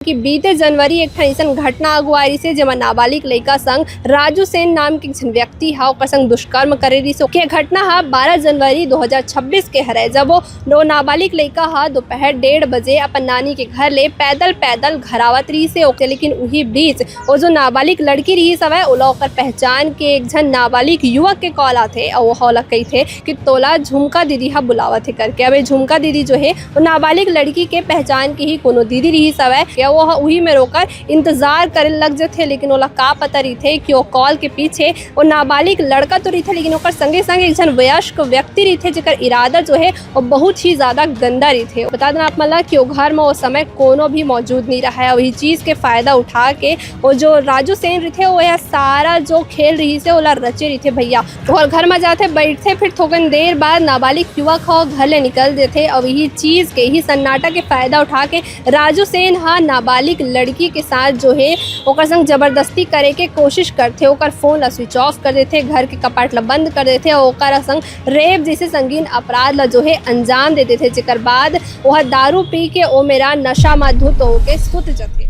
कि बीते जनवरी एक अइसन घटना अगुवाई से जेमा नाबालिग लड़का संग राजू सेन नाम के एक व्यक्ति हा ओकर संग दुष्कर्म करे रही। के घटना हा 12 जनवरी 2026 के हरे, जब वो नाबालिग लड़का हा दोपहर 1:30 बजे अपन नानी के घर ले पैदल घर आवत रही से ओके। लेकिन वही बीच वो जो नाबालिग लड़की रही सवै ओला ओकर पहचान के एक जन नाबालिग युवक के कॉल आथे और वो हौला कही थे कि तोला झुमका दीदी हा बुलावत है करके। अब झुमका दीदी जो है वो नाबालिग लड़की के पहचान की ही कोनो दीदी रही सवै, वो वही में रोकर इंतजार करे लग जाते। लेकिन ओला का पता रही थे कि वो कॉल के पीछे वो नाबालिग लड़का तो रही थे, लेकिन ओकर संगे संगे एक जन वयस्क व्यक्ति रही थे जेकर इरादा जो है वो बहुत ही ज्यादा गंदा रही थे। बता देना आप मला कि वो घर में वो समय कोनो भी मौजूद नहीं रहा है। वही चीज के फायदा उठा के वो जो राजू सेन रही थे वो यह सारा जो खेल रही से ओला रचे रही थे भैया। और घर में जाते बैठते फिर थोकन देर बाद नाबालिग युवक हो घर ले निकल देते और यही चीज के ही सन्नाटा के फायदा उठा के राजू सेन हा नाबालिग लड़की के साथ जो है ओकर संग जबरदस्ती करे के कोशिश करते, ओकर फोन ला स्विच ऑफ कर देते, घर के कपाट ला बंद कर देते और ओकर संग रेप जैसे संगीन अपराध ला जो है अंजाम दे देते। जेकर बाद वह दारू पी के ओ मेरा नशा में धुत होके सुत जाते।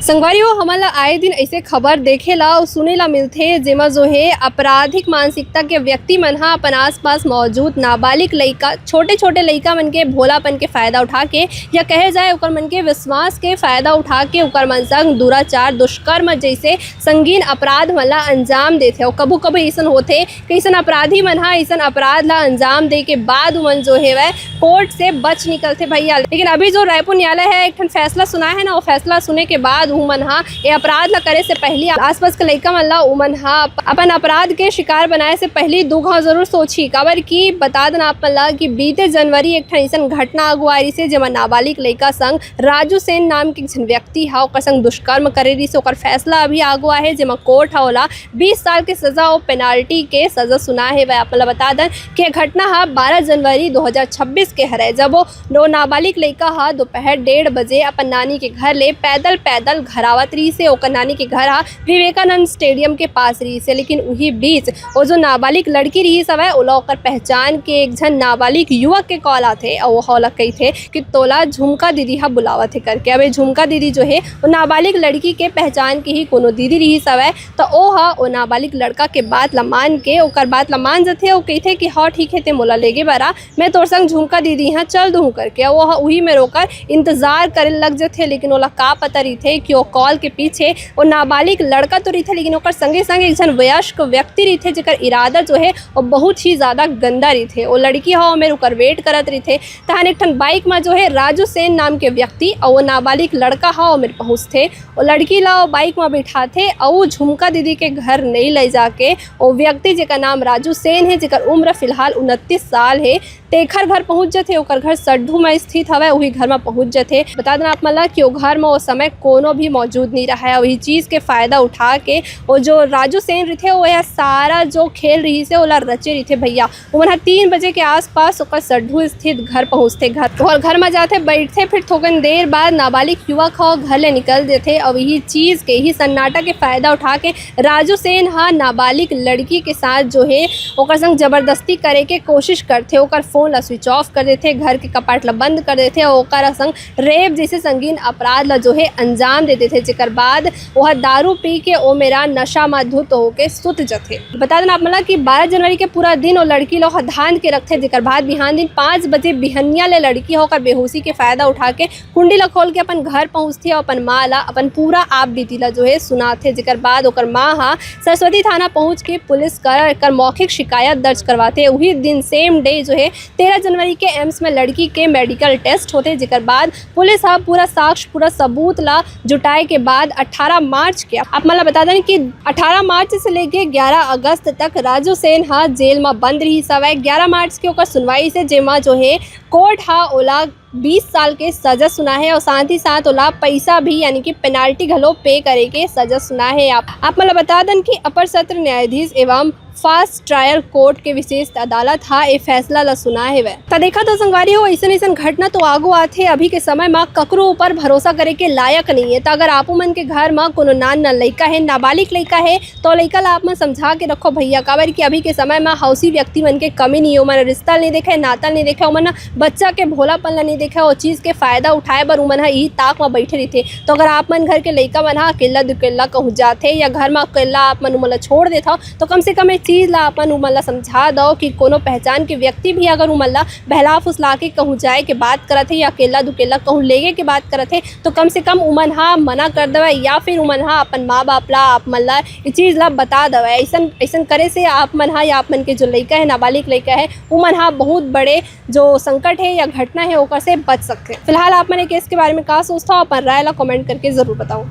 संगवारियों हमला आए दिन ऐसे खबर देखेला और सुनेला मिलते जेमा जो है आपराधिक मानसिकता के व्यक्ति मन हा अपन आसपास मौजूद नाबालिग लड़का छोटे लड़का मन के भोलापन के फायदा उठा के या कहे जाए ओकर मन के विश्वास के फायदा उठा के ओकर मन संग दुराचार दुष्कर्म जैसे संगीन अपराध मन ला अंजाम देते। और कबू कबू ऐसा होते कि ऐसा अपराधी मन हा ऐसा अपराध ला अंजाम दे के बाद मन जो है वह कोर्ट से बच निकलते भैया। लेकिन अभी जो रायपुर न्यायालय है एक फैसला सुना है ना, वो फैसला सुने के बाद उमन हा ये अपराध ला करे से पहले आसपास के लड़का मन ला उमन हा अपन अपराध के शिकार बनाए से पहले दो घाव जरूर सोची। खबर की बता देना आप मन ला कि बीते जनवरी एक अइसन घटना अगुवाई से जेमा नाबालिग लड़का संग राजू सेन नाम के एक व्यक्ति हा ओकर संग दुष्कर्म करे रही से ओकर फैसला अभी आगुआ है जेमा कोर्ट हा ओला 20 साल के सजा और पेनाल्टी के सजा सुना है। वह आप बता दें कि घटना हा 12 जनवरी 2026 के हरे, जब वो नाबालिग लड़का हा दोपहर 1:30 बजे अपन नानी के घर ले पैदल घर आवत रही से ओकर नानी के घर हा विवेकानंद स्टेडियम के पास रही से। लेकिन वही बीच वो जो नाबालिग लड़की रही सवै ओला ओकर पहचान के एक जन नाबालिग युवक के कॉल आथे और वो हौला कही थे कि तोला झुमका दीदी हा बुलावत है करके। अब झुमका दीदी जो है वो नाबालिग लड़की के पहचान की ही कोनो दीदी रही सवै, तो ओ हा वो नाबालिग लड़का के बात ला मान के ओकर बात ला मान जाते और कहते कि हाँ ठीक है ते मोला लेगे बारा मैं तोर संग झुमका दीदी हाँ चल दूँ करके। वो वही में रोकर इंतजार करे लग जाते। लेकिन ओला का पता रही थे कि वो कॉल के पीछे वो नाबालिग लड़का तो रही थे, लेकिन ओकर संगे संगे एक जन वयस्क व्यक्ति रही थे जेकर इरादा जो है वो बहुत ही ज्यादा गंदा रही थे। वो लड़की हा मेरे ओकर वेट करत रही थे तहन एक ठन बाइक में जो है राजू सेन नाम के व्यक्ति और वो नाबालिग लड़का हा मेरे पहुँचते वो लड़की ला बाइक में बिठाते और झुमका दीदी के घर नहीं ले जाके वो व्यक्ति जेकर नाम राजू सेन है जेकर उम्र फिलहाल 29 साल है तेखर घर पहुँच जाते। ओकर घर सड्ढू में स्थित हवा वही घर में पहुँच जाते। बता देना आप मला कि वो घर में वो समय कोनो भी मौजूद नहीं रहा है। वही चीज के फायदा उठा के वो जो राजू सेन रही थे वो यह सारा जो खेल रही से ओला रचे रही थे भैया। वो 3 बजे के आसपास ओकर सड्ढू स्थित घर पहुँचते और घर में जाते बैठते फिर थोकन देर बाद नाबालिग युवक हो घर ले निकल देते और यही चीज के ही सन्नाटा के फायदा उठा के राजू सेन हा नाबालिग लड़की के साथ जो है ओकर संग जबरदस्ती करे के कोशिश करते, ओकर फोन ला स्विच ऑफ कर देते, घर के कपाट ला बंद कर देते और ओकर संग रेप जैसे संगीन अपराध ला जो है अंजाम दे देते। जेकर बाद वह दारू पी के ओ मेरा नशा में धुत होके सुत जाते। बता देना आप मला कि 12 जनवरी के पूरा दिन वो लड़की लोग धान के रखते, जेकर बाद बिहान दिन 5 बजे बिहनिया ले लड़की होकर बेहोशी के फायदा उठा के कुंडी ला खोल के अपन घर पहुँचती और अपन माँ ला अपन पूरा आप बीती ला जो है सुनाते। जेकर बाद ओकर माँ हा सरस्वती थाना पहुँच के पुलिस कर मौखिक शिकायत दर्ज करवाते। वही दिन सेम डे जो है 13 जनवरी के एम्स में लड़की के मेडिकल टेस्ट होते। जेकर बाद पुलिस हा पूरा साक्ष्य पूरा सबूत ला जुटाए के बाद 18 मार्च के आप मला बता दें कि 18 मार्च से लेके 11 अगस्त तक राजू सेन हा जेल में बंद रही सवै। 11 मार्च के ओकर सुनवाई से जेमा जो है कोर्ट हा ओला 20 साल के सजा सुना है और साथ ही साथ ओला पैसा भी यानी कि पेनाल्टी घलो पे करे के सजा सुना है। आप मला बता दें कि अपर सत्र न्यायाधीश एवं फास्ट ट्रायल कोर्ट के विशेष अदालत हा ए फैसला ला सुनाए हेवै। त देखा तो संगवारी हो ऐसन घटना तो आगू आथे अभी के समय में ककरो ऊपर भरोसा करे के लायक नहीं है। तो अगर आपू मन के घर में कोनो नान लइका है, नाबालिग लइका है, तो लइका ला आप मन समझा के रखो भैया, काबर कि अभी के समय में हौसी व्यक्ति मन के कमी नहीं है। ओमन रिश्ता नहीं देखे, नाता नहीं देखे, ओमन बच्चा के भोलापन ला नहीं देखे, वो चीज़ के फायदा उठाए बर ओमन यही ताक में बैठे रहते। तो अगर आप मन घर के लइका मन अकेला दुकेला कहूँ जाते या घर में अकेला आप मन उमन छोड़ देता, तो कम से कम एक चीज़ ला अपन उमन ला समझा दो कि कोनो पहचान के व्यक्ति भी अगर उमन ला बहला फुसला के कहूँ जाए के बात करत है या अकेला दुकेला कहूँ लेगे के बात करत है, तो कम से कम उमन मना कर देवे या फिर उमन अपन माँ बाप ला आप मन ला ये चीज़ ला बता देवे। ऐसा करे से आप मन या आप मन के जो लइका है, नाबालिग लइका है, उमन बहुत बड़े जो संकट है या घटना है ओकर से बच सकते हैं। फिलहाल आप मन केस के बारे में का सोचता हो, अपन राय ला कमेंट करके ज़रूर बताओ।